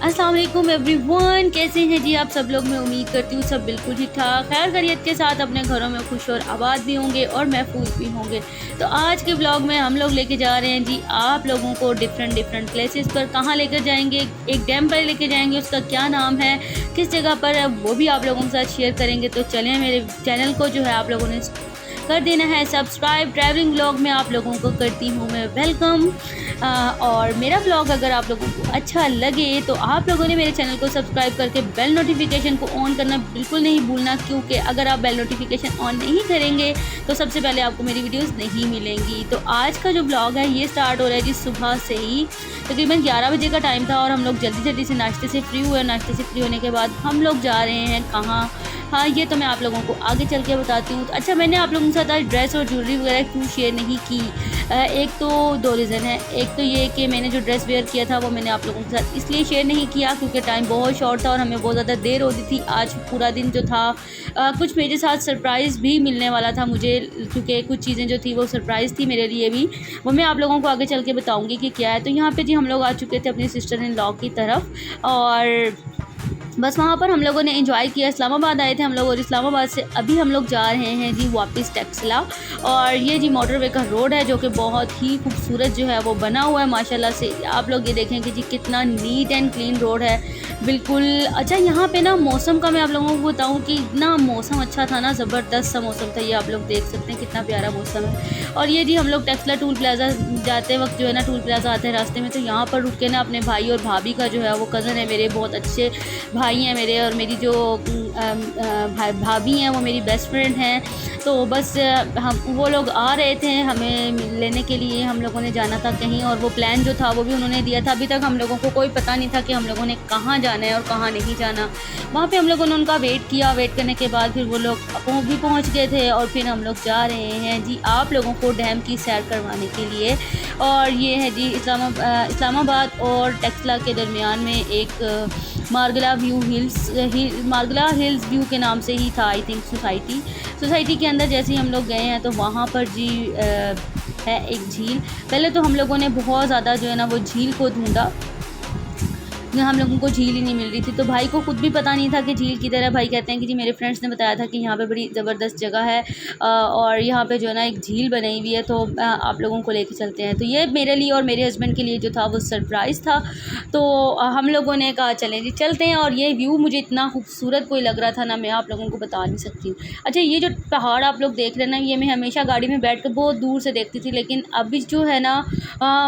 अस्सलाम वालेकुम एवरीवन, कैसे हैं जी आप सब लोग। मैं उम्मीद करती हूँ सब बिल्कुल ठीक ठाक खैर खैरियत के साथ अपने घरों में खुश और आबाद भी होंगे और महफूज भी होंगे। तो आज के ब्लॉग में हम लोग लेके जा रहे हैं जी आप लोगों को डिफरेंट प्लेसेस पर। कहाँ लेकर जाएंगे, एक डैम पर लेके जाएंगे, उसका क्या नाम है, किस जगह पर है, वो भी आप लोगों के साथ शेयर करेंगे। तो चलें, मेरे चैनल को जो है आप लोगों ने कर देना है सब्सक्राइब। ट्रैवलिंग ब्लॉग में आप लोगों को करती हूँ मैं वेलकम। और मेरा ब्लॉग अगर आप लोगों को अच्छा लगे तो आप लोगों ने मेरे चैनल को सब्सक्राइब करके बेल नोटिफिकेशन को ऑन करना बिल्कुल नहीं भूलना, क्योंकि अगर आप बेल नोटिफिकेशन ऑन नहीं करेंगे तो सबसे पहले आपको मेरी वीडियोस नहीं मिलेंगी। तो आज का जो ब्लॉग है ये स्टार्ट हो रहा है जी सुबह से ही, तकरीबन 11 बजे का टाइम था और हम लोग जल्दी से नाश्ते से फ्री हुए। नाश्ते से फ्री होने के बाद हम लोग जा रहे हैं कहाँ, हाँ ये तो मैं आप लोगों को आगे चल के बताती हूँ। तो अच्छा, मैंने आप लोगों के साथ आज ड्रेस और ज्वेलरी वगैरह क्यों शेयर नहीं की, एक तो दो रीज़न है। एक तो ये कि मैंने जो ड्रेस वेयर किया था वो मैंने आप लोगों के साथ इसलिए शेयर नहीं किया क्योंकि टाइम बहुत शॉर्ट था और हमें बहुत ज़्यादा देर होती थी। आज पूरा दिन जो था कुछ मेरे साथ सरप्राइज़ भी मिलने वाला था मुझे, क्योंकि कुछ चीज़ें जो थी वो सरप्राइज़ थी मेरे लिए भी, वो मैं आप लोगों को आगे चल के बताऊँगी कि क्या है। तो यहाँ पर जी हम लोग आ चुके थे अपनी सिस्टर इन लॉ की तरफ और बस वहाँ पर हम लोगों ने एंजॉय किया। इस्लामाबाद आए थे हम लोग और इस्लामाबाद से अभी हम लोग जा रहे हैं जी वापस टेक्सला। और ये जी मोटरवे का रोड है जो कि बहुत ही खूबसूरत जो है वो बना हुआ है माशाल्लाह से। आप लोग ये देखें कि जी कितना नीट एंड क्लीन रोड है बिल्कुल। अच्छा, यहाँ पे ना मौसम का मैं आप लोगों को बताऊँ कि इतना मौसम अच्छा था ना, ज़बरदस्त सा मौसम था। ये आप लोग देख सकते हैं कितना प्यारा मौसम है। और ये जी हम लोग टेक्सला टूल प्लाजा जाते वक्त जो है ना, टूल प्लाजा आते हैं रास्ते में, तो यहाँ पर रुक के ना अपने भाई और भाभी का जो है वो कज़न है मेरे, बहुत अच्छे भाई हैं मेरे, और मेरी जो भाभी हैं वो मेरी बेस्ट फ्रेंड हैं। तो बस हम वो लोग आ रहे थे हमें लेने के लिए, हम लोगों ने जाना था कहीं और वो प्लान जो था वो भी उन्होंने दिया था। अभी तक हम लोगों को कोई पता नहीं था कि हम लोगों ने कहाँ जाना है और कहाँ नहीं जाना। वहाँ पे हम लोगों ने उनका वेट किया, वेट करने के बाद फिर वो लोग भी पहुँच गए थे और फिर हम लोग जा रहे हैं जी आप लोगों को डैम की सैर करवाने के लिए। और ये है जी इस्लामाबाद और टेक्सला के दरमियान में एक मारगला हिल्स व्यू के नाम से ही था आई थिंक सोसाइटी के अंदर जैसे ही हम लोग गए हैं तो वहाँ पर जी है एक झील। पहले तो हम लोगों ने बहुत ज़्यादा जो है ना वो झील को ढूंढा, हम लोगों को झील ही नहीं मिल रही थी। तो भाई को खुद भी पता नहीं था कि झील किधर है। भाई कहते हैं कि जी मेरे फ्रेंड्स ने बताया था कि यहाँ पे बड़ी ज़बरदस्त जगह है और यहाँ पे जो है ना एक झील बनाई हुई है, तो आप लोगों को लेके चलते हैं। तो ये मेरे लिए और मेरे हस्बैंड के लिए जो था वो सरप्राइज़ था। तो हम लोगों ने कहा चलें जी चलते हैं। और ये व्यू मुझे इतना खूबसूरत कोई लग रहा था ना, मैं आप लोगों को बता नहीं सकती हूँ। अच्छा, ये जो पहाड़ आप लोग देख रहे हैं ना, ये मैं हमेशा गाड़ी में बैठ कर बहुत दूर से देखती थी, लेकिन अभी जो है ना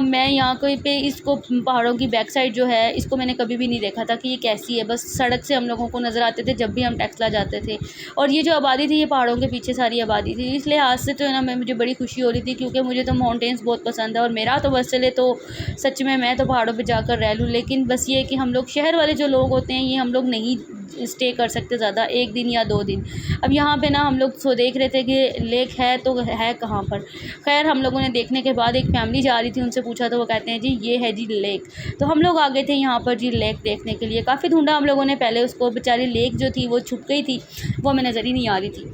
मैं यहाँ पे इसको पहाड़ों की बैक साइड जो है इसको मैंने कभी भी नहीं देखा था कि ये कैसी है। बस सड़क से हम लोगों को नज़र आते थे जब भी हम टेक्सला जाते थे। और ये जो आबादी थी ये पहाड़ों के पीछे सारी आबादी थी, इसलिए आज से तो है ना मुझे बड़ी खुशी हो रही थी, क्योंकि मुझे तो माउंटेन्स बहुत पसंद है। और मेरा तो बस चले तो सच में मैं तो पहाड़ों पर जाकर रह लूँ, लेकिन बस ये कि हम लोग शहर वाले जो लोग होते हैं ये हम लोग नहीं स्टे कर सकते ज़्यादा, एक दिन या 2 दिन। अब यहाँ पे ना हम लोग सो देख रहे थे कि लेक है तो है कहाँ पर। खैर हम लोगों ने देखने के बाद एक फैमिली जा रही थी, उनसे पूछा तो वो कहते हैं जी ये है जी लेक। तो हम लोग आ गए थे यहाँ पर जी लेक देखने के लिए। काफ़ी ढूंढा हम लोगों ने पहले उसको, बेचारी लेक जो थी वो छुप गई थी, वो हमें नज़र ही नहीं आ रही थी।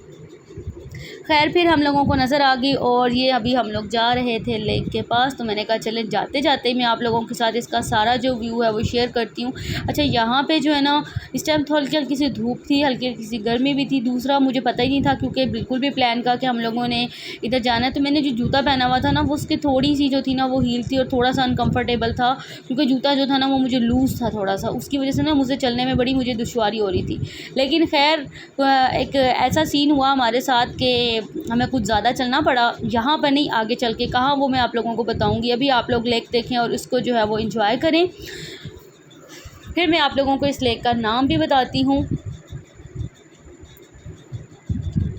खैर फिर हम लोगों को नज़र आ गई और ये अभी हम लोग जा रहे थे लेक के पास। तो मैंने कहा चले जाते जाते मैं आप लोगों के साथ इसका सारा जो व्यू है वो शेयर करती हूँ। अच्छा, यहाँ पे जो है ना इस टाइम तो हल्की हल्की सी धूप थी, हल्की हल्की सी गर्मी भी थी। दूसरा मुझे पता ही नहीं था क्योंकि बिल्कुल भी प्लान का कि हम लोगों ने इधर जाना है। तो मैंने जो जूता पहना हुआ था ना वो उसकी थोड़ी सी जो थी ना वो हील थी और थोड़ा सा अनकम्फर्टेबल था, क्योंकि जूता जो था ना वो मुझे लूज़ था थोड़ा सा, उसकी वजह से ना मुझे चलने में बड़ी मुझे दुश्वारी हो रही थी। लेकिन खैर एक ऐसा सीन हुआ हमारे साथ कि हमें कुछ ज़्यादा चलना पड़ा। यहाँ पर नहीं, आगे चल के कहाँ वो मैं आप लोगों को बताऊँगी। अभी आप लोग लेक देखें और इसको जो है वो एंजॉय करें, फिर मैं आप लोगों को इस लेक का नाम भी बताती हूँ।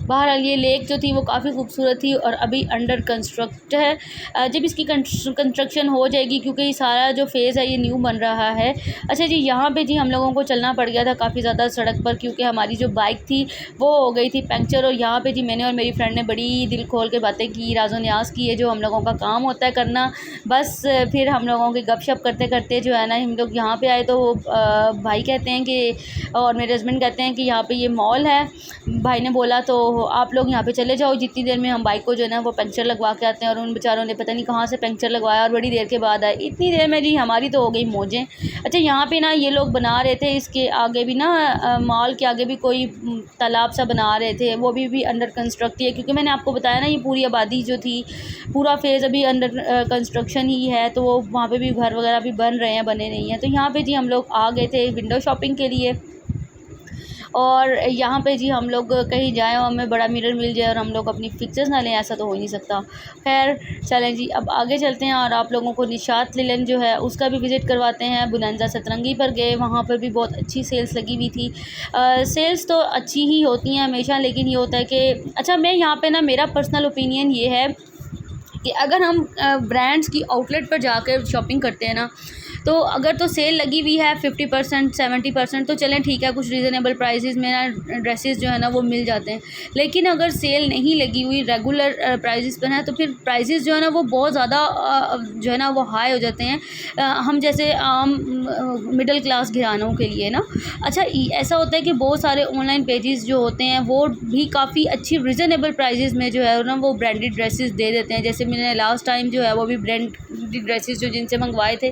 बहरहाल ये लेक जो थी वो काफ़ी खूबसूरत थी और अभी अंडर कंस्ट्रक्ट है। जब इसकी कंस्ट्रक्शन हो जाएगी, क्योंकि ये सारा जो फेज़ है ये न्यू बन रहा है। अच्छा जी, यहाँ पे जी हम लोगों को चलना पड़ गया था काफ़ी ज़्यादा सड़क पर, क्योंकि हमारी जो बाइक थी वो हो गई थी पंक्चर। और यहाँ पे जी मैंने और मेरी फ्रेंड ने बड़ी दिल खोल के बातें की, राज़ो न्याज़ की, है जो हम लोगों का काम होता है करना। बस फिर हम लोगों की गपशप करते करते जो है ना हम लोग यहाँ पर आए। तो भाई कहते हैं कि, और मेरे हस्बैंड कहते हैं कि यहाँ पर ये मॉल है। भाई ने बोला तो तो आप लोग यहाँ पे चले जाओ, जितनी देर में हम बाइक को जो है ना वो पंक्चर लगवा के आते हैं। और उन बेचारों ने पता नहीं कहाँ से पंक्चर लगवाया और बड़ी देर के बाद आए। इतनी देर में जी हमारी तो हो गई मौजें। अच्छा, यहाँ पे ना ये लोग बना रहे थे, इसके आगे भी ना मॉल के आगे भी कोई तालाब सा बना रहे थे, वो भी अंडर कंस्ट्रक्ट है। क्योंकि मैंने आपको बताया ना ये पूरी आबादी जो थी, पूरा फेज़ अभी अंडर कंस्ट्रक्शन ही है, तो वो वहाँ पे भी घर वगैरह भी बन रहे हैं, बने नहीं हैं। तो यहाँ पे जी हम लोग आ गए थे विंडो शॉपिंग के लिए। और यहाँ पे जी हम लोग कहीं जाएँ और हमें बड़ा मिरर मिल जाए और हम लोग अपनी पिक्चर्स ना लें, ऐसा तो हो ही नहीं सकता। खैर चलें जी, अब आगे चलते हैं और आप लोगों को निशात लिलन जो है उसका भी विज़िट करवाते हैं। बुलंदा सतरंगी पर गए, वहाँ पर भी बहुत अच्छी सेल्स लगी हुई थी। सेल्स तो अच्छी ही होती हैं हमेशा, लेकिन ये होता है कि अच्छा, मैं यहाँ पे ना मेरा पर्सनल ओपिनियन ये है कि अगर हम ब्रांड्स की आउटलेट पर जाकर शॉपिंग करते हैं ना, तो अगर तो सेल लगी हुई है 50% 70%, तो चलें ठीक है, कुछ रीज़नेबल प्राइसेस में ना ड्रेसेस जो है ना वो मिल जाते हैं। लेकिन अगर सेल नहीं लगी हुई, रेगुलर प्राइसेस पर है, तो फिर प्राइसेस जो है ना वो बहुत ज़्यादा जो है ना वो हाई हो जाते हैं, हम जैसे आम मिडिल क्लास घरानों के लिए ना। अच्छा, ऐसा होता है कि बहुत सारे ऑनलाइन पेजेस जो होते हैं वो भी काफ़ी अच्छी रीज़नेबल प्राइसेस में जो है ना वो ब्रांडेड ड्रेसेस दे देते हैं। जैसे मैंने लास्ट टाइम जो है वो भी ब्रांडेड ड्रेसेस जो जिनसे मंगवाए थे,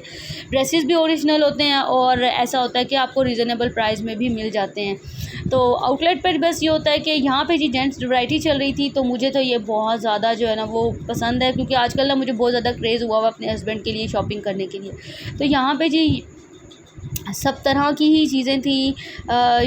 ड्रेसेस भी ओरिजिनल होते हैं और ऐसा होता है कि आपको रीज़नेबल प्राइस में भी मिल जाते हैं। तो आउटलेट पर बस ये होता है कि यहाँ पे जी जेंट्स वैरायटी चल रही थी, तो मुझे तो ये बहुत ज़्यादा जो है ना वो पसंद है, क्योंकि आजकल ना मुझे बहुत ज़्यादा क्रेज़ हुआ हुआ अपने हस्बैंड के लिए शॉपिंग करने के लिए। तो यहाँ पे जी सब तरह की ही चीज़ें थी,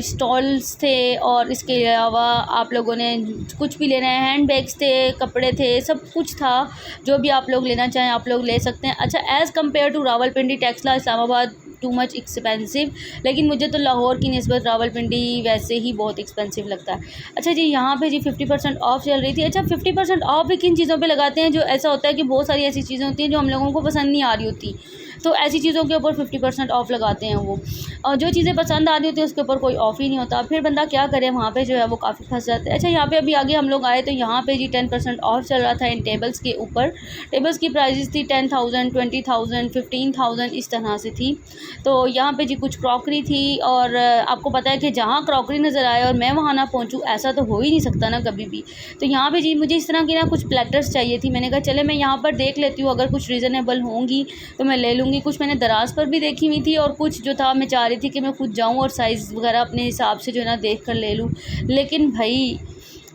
स्टॉल्स थे, और इसके अलावा आप लोगों ने कुछ भी लेना है, हैंड बैग्स थे, कपड़े थे, सब कुछ था। जो भी आप लोग लेना चाहें आप लोग ले सकते हैं। अच्छा, as compare to Rawalpindi, Taxila, Islamabad too much expensive, लेकिन मुझे तो लाहौर की निस्बत रावलपिंडी वैसे ही बहुत एक्सपेंसिव लगता है। अच्छा जी, यहाँ पे जी 50% ऑफ़ चल रही थी। अच्छा, 50% ऑफ़ भी किन चीज़ों पे लगाते हैं, जो ऐसा होता है कि बहुत सारी ऐसी चीज़ें होती हैं जो हम लोगों को पसंद नहीं आ रही होती, तो ऐसी चीज़ों के ऊपर 50% ऑफ़ लगाते हैं वो। और जो चीज़ें पसंद आ रही होती है उसके ऊपर कोई ऑफ़ ही नहीं होता, फिर बंदा क्या करे, वहाँ पे जो है वो काफ़ी फंस जाता है। अच्छा, यहाँ पे अभी आगे हम लोग आए तो यहाँ पे जी 10% ऑफ़ चल रहा था इन टेबल्स के ऊपर। टेबल्स की प्राइसेस थी 10,000, 20,000, 15,000 इस तरह से थी। तो यहाँ पे जी कुछ क्रॉकरी थी, और आपको पता है कि जहाँ क्रॉकरी नज़र आए और मैं वहाँ ना पहुँचूँ, ऐसा तो हो ही नहीं सकता ना कभी भी। तो यहाँ पे जी मुझे इस तरह की ना कुछ प्लेटर्स चाहिए थी। मैंने कहा चले मैं यहाँ पर देख लेती हूँ, अगर कुछ रीज़नेबल होंगी तो मैं ले लूँगी। कुछ मैंने दराज पर भी देखी हुई थी, और कुछ जो था मैं चाह रही थी कि मैं खुद जाऊँ और साइज़ वगैरह अपने हिसाब से जो है ना देख कर ले लूँ। लेकिन भाई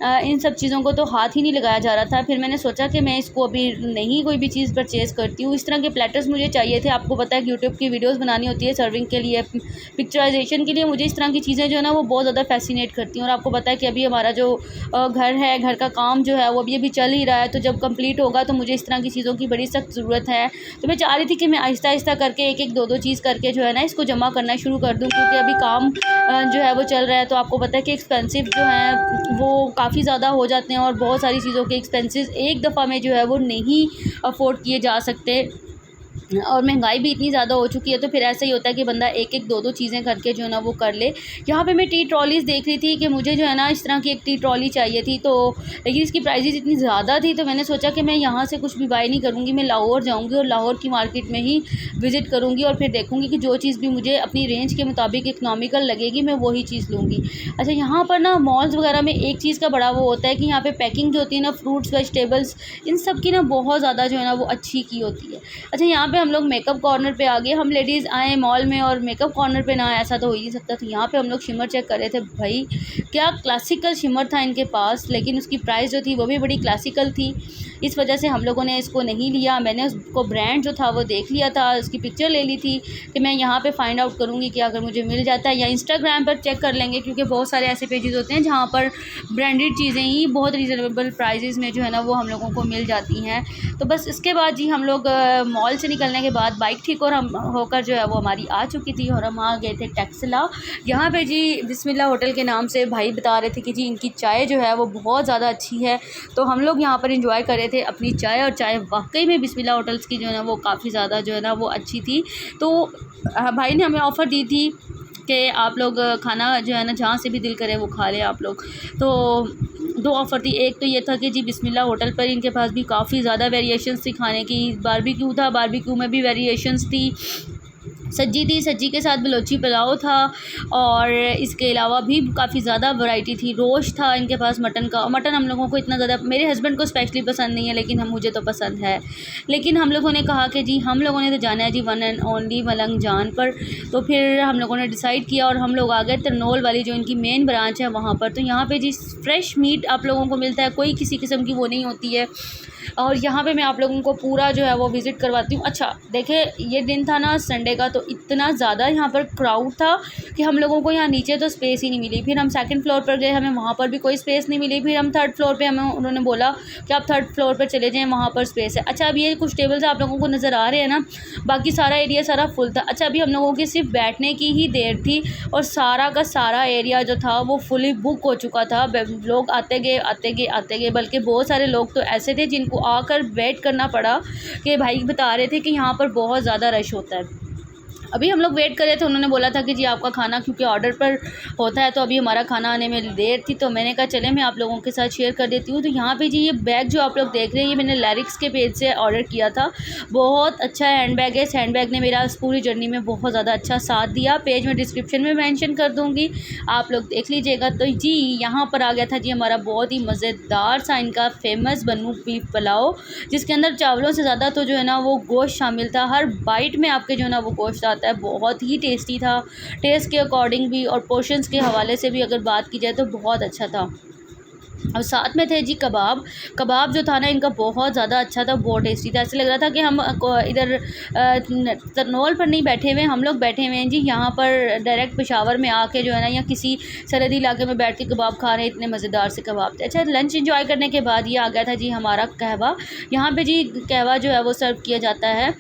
इन सब चीज़ों को तो हाथ ही नहीं लगाया जा रहा था। फिर मैंने सोचा कि मैं इसको अभी नहीं कोई भी चीज़ परचेज़ करती हूँ। इस तरह के प्लेटर्स मुझे चाहिए थे। आपको पता है कि यूट्यूब की वीडियोस बनानी होती है सर्विंग के लिए, पिक्चराइजेशन के लिए। मुझे इस तरह की चीज़ें जो है ना वो बहुत ज़्यादा फैसिनेट करती हैं। और आपको पता है कि अभी हमारा जो घर है, घर का काम जो है वो अभी चल ही रहा है, तो जब कम्प्लीट होगा तो मुझे इस तरह की चीज़ों की बड़ी सख्त ज़रूरत है। तो मैं चाह रही थी कि मैं आहिस्ता आहिस्ता करके एक एक दो दो चीज़ करके जो है ना इसको जमा करना शुरू कर दूँ, क्योंकि अभी काम जो है वो चल रहा है। तो आपको पता है कि एक्सपेंसिव जो है वो काफ़ी ज़्यादा हो जाते हैं, और बहुत सारी चीज़ों के एक्सपेंसेस एक दफ़ा में जो है वो नहीं अफोर्ड किए जा सकते, और महंगाई भी इतनी ज़्यादा हो चुकी है। तो फिर ऐसा ही होता है कि बंदा एक एक दो दो चीज़ें करके जो है ना वो कर ले। यहाँ पे मैं टी ट्रॉलीज़ देख रही थी कि मुझे जो है ना इस तरह की एक टी ट्रॉली चाहिए थी, तो लेकिन इसकी प्राइसेस इतनी ज़्यादा थी, तो मैंने सोचा कि मैं यहाँ से कुछ भी बाय नहीं करूँगी, मैं लाहौर जाऊँगी और लाहौर की मार्केट में ही विज़िट करूँगी, और फिर देखूँगी कि जो चीज़ भी मुझे अपनी रेंज के मुताबिक इकनॉमिकल लगेगी मैं वही चीज़ लूँगी। अच्छा, यहाँ पर ना मॉल्स वगैरह में एक चीज़ का बड़ा वो होता है कि यहाँ पर पैकिंग जो होती है ना, फ्रूट्स, वेजिटेबल्स, इन सब की ना बहुत ज़्यादा जो है ना वो अच्छी की होती है। अच्छा, यहाँ पे हम लोग मेकअप कॉर्नर पे आ गए। हम लेडीज़ आए मॉल में और मेकअप कॉर्नर पे ना आए, ऐसा तो हो ही नहीं सकता। तो यहाँ पे हम लोग शिमर चेक कर रहे थे। भाई क्या क्लासिकल शिमर था इनके पास, लेकिन उसकी प्राइस जो थी वो भी बड़ी क्लासिकल थी। इस वजह से हम लोगों ने इसको नहीं लिया। मैंने उसको ब्रांड जो था वो देख लिया था, उसकी पिक्चर ले ली थी कि मैं यहाँ पे फाइंड आउट करूँगी कि अगर मुझे मिल जाता है, या इंस्टाग्राम पर चेक कर लेंगे, क्योंकि बहुत सारे ऐसे पेजेस होते हैं जहाँ पर ब्रांडेड चीज़ें ही बहुत रीज़नेबल प्राइजेज़ में जो है ना वो हम लोगों को मिल जाती हैं। तो बस इसके बाद जी हम लोग मॉल से निकलने के बाद बाइक ठीक और हम होकर जो है वो हमारी आ चुकी थी, और हम आ गए थे टेक्सला। यहाँ पे जी बिस्मिल्लाह होटल के नाम से भाई बता रहे थे कि जी इनकी चाय जो है वो बहुत ज़्यादा अच्छी है। तो हम लोग यहाँ पर इंजॉय कर रहे थे अपनी चाय, और चाय वाकई में बिस्मिल्लाह होटल्स की जो है ना वो काफ़ी ज़्यादा जो है ना वो अच्छी थी। तो भाई ने हमें ऑफ़र दी थी कि आप लोग खाना जो है ना जहाँ से भी दिल करे वो खा लें आप लोग। तो दो ऑफ़र थी। एक तो ये था कि जी बिस्मिल्लाह होटल पर इनके पास भी काफ़ी ज़्यादा वेरिएशंस थी खाने की। बारबेक्यू था, बारबेक्यू में भी वेरिएशंस थी। सज्जी थी, सज्जी के साथ बलोची पुलाव था और इसके अलावा भी काफ़ी ज़्यादा वैरायटी थी। रोश था इनके पास मटन का। मटन हम लोगों को इतना ज़्यादा, मेरे हस्बैंड को स्पेशली पसंद नहीं है, लेकिन मुझे तो पसंद है। लेकिन हम लोगों ने कहा कि जी हम लोगों ने तो जाना है जी वन एंड ओनली मलंग जान पर। तो फिर हम लोगों ने डिसाइड किया और हम लोग आ गए तरनोल वाली जो इनकी मेन ब्रांच है वहाँ पर। तो यहाँ पर जी फ्रेश मीट आप लोगों को मिलता है, कोई किसी किस्म की वो नहीं होती है। और यहाँ पे मैं आप लोगों को पूरा जो है वो विज़िट करवाती हूँ। अच्छा देखिए, ये दिन था ना संडे का, तो इतना ज़्यादा यहाँ पर क्राउड था कि हम लोगों को यहाँ नीचे तो स्पेस ही नहीं मिली। फिर हम सेकंड फ्लोर पर गए, हमें वहाँ पर भी कोई स्पेस नहीं मिली। फिर हम थर्ड फ्लोर पे, हमें उन्होंने बोला कि आप थर्ड फ्लोर पर चले जाएँ, वहाँ पर स्पेस है। अच्छा, अब ये कुछ टेबल्स आप लोगों को नज़र आ रहे हैं ना, बाकी सारा एरिया सारा फुल था। अच्छा, अभी हम लोगों की सिर्फ बैठने की ही देर थी और सारा का सारा एरिया जो था वो फुली बुक हो चुका था। लोग आते गए आते गए आते गए, बल्कि बहुत सारे लोग तो ऐसे थे जिनको आकर वेट करना पड़ा कि भाई बता रहे थे कि यहाँ पर बहुत ज़्यादा रश होता है। अभी हम लोग वेट कर रहे थे, उन्होंने बोला था कि जी आपका खाना क्योंकि ऑर्डर पर होता है, तो अभी हमारा खाना आने में देर थी। तो मैंने कहा चले मैं आप लोगों के साथ शेयर कर देती हूँ। तो यहाँ पे जी ये बैग जो आप लोग देख रहे हैं, ये मैंने लैरिक्स के पेज से ऑर्डर किया था। बहुत अच्छा हैंड बैग है। इस हैंड बैग ने मेरा पूरी जर्नी में बहुत ज़्यादा अच्छा साथ दिया। पेज में डिस्क्रिप्शन में मेंशन कर दूँगी, आप लोग देख लीजिएगा। तो जी यहाँ पर आ गया था जी हमारा बहुत ही मज़ेदार सा इनका फेमस बन्नू बीफ पुलाव, जिसके अंदर चावलों से ज़्यादा तो जो है ना वो गोश्त शामिल था। हर बाइट में आपके जो है ना वो गोश्त आता है। बहुत ही टेस्टी था, टेस्ट के अकॉर्डिंग भी और पोर्शंस के हवाले से भी अगर बात की जाए तो बहुत अच्छा था। और साथ में थे जी कबाब। कबाब जो था ना इनका बहुत ज़्यादा अच्छा था, बहुत टेस्टी था। ऐसे लग रहा था कि हम इधर तरनोल पर नहीं बैठे हुए, हम लोग बैठे हुए हैं जी यहाँ पर डायरेक्ट पेशावर में आके जो है ना, या किसी सरहदी इलाके में बैठ के कबाब खा रहे हैं। इतने मज़ेदार से कबाब थे। अच्छा, लंच एंजॉय करने के बाद ये आ गया था जी हमारा कहवा। यहाँ पर जी कहवा जो है वो सर्व किया जाता है।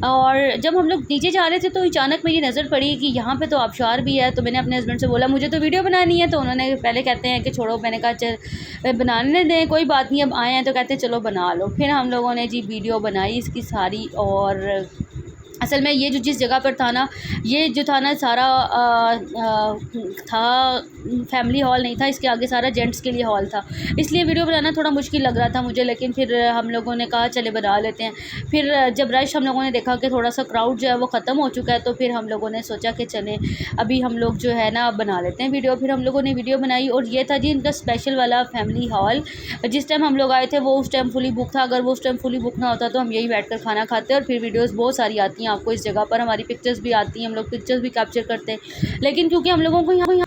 और जब हम लोग नीचे जा रहे थे तो अचानक मेरी नज़र पड़ी कि यहाँ पे तो आबशार भी है। तो मैंने अपने हस्बैंड से बोला मुझे तो वीडियो बनानी है, तो उन्होंने पहले कहते हैं कि छोड़ो, मैंने कहा चल बनाने दें, कोई बात नहीं, अब आए हैं तो कहते चलो बना लो। फिर हम लोगों ने जी वीडियो बनाई इसकी सारी। और असल में ये जो जिस जगह पर था ना, ये जो था ना सारा था फैमिली हॉल नहीं था, इसके आगे सारा जेंट्स के लिए हॉल था, इसलिए वीडियो बनाना थोड़ा मुश्किल लग रहा था मुझे। लेकिन फिर हम लोगों ने कहा चले बना लेते हैं। फिर जब रश हम लोगों ने देखा कि थोड़ा सा क्राउड जो है वो ख़त्म हो चुका है, तो फिर हम लोगों ने सोचा कि चलें अभी हम लोग जो है ना बना लेते हैं वीडियो। फिर हम लोगों ने वीडियो बनाई और ये था जी इनका स्पेशल वाला फैमिली हॉल। जिस टाइम हम लोग आए थे वो उस टाइम फुली बुक था। अगर वो उस टाइम फुली बुक ना होता तो हम यही बैठकर खाना खाते। और फिर वीडियोज़ बहुत सारी आती हैं आपको इस जगह पर, हमारी पिक्चर्स भी आती हैं, हम लोग पिक्चर्स भी कैप्चर करते हैं। लेकिन क्योंकि हम लोगों को यहाँ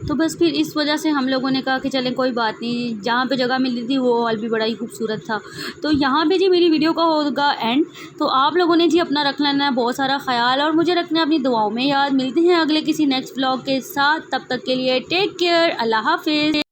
तो बस फिर इस वजह से हम लोगों ने कहा कि चलें कोई बात नहीं, जहाँ पे जगह मिली थी वो हॉल भी बड़ा ही खूबसूरत था। तो यहाँ पे जी मेरी वीडियो का होगा एंड। तो आप लोगों ने जी अपना रख लेना है बहुत सारा ख्याल और मुझे रखना है अपनी दुआओं में याद। मिलते हैं अगले किसी नेक्स्ट व्लॉग के साथ, तब तक के लिए टेक केयर, अल्लाह हाफिज़।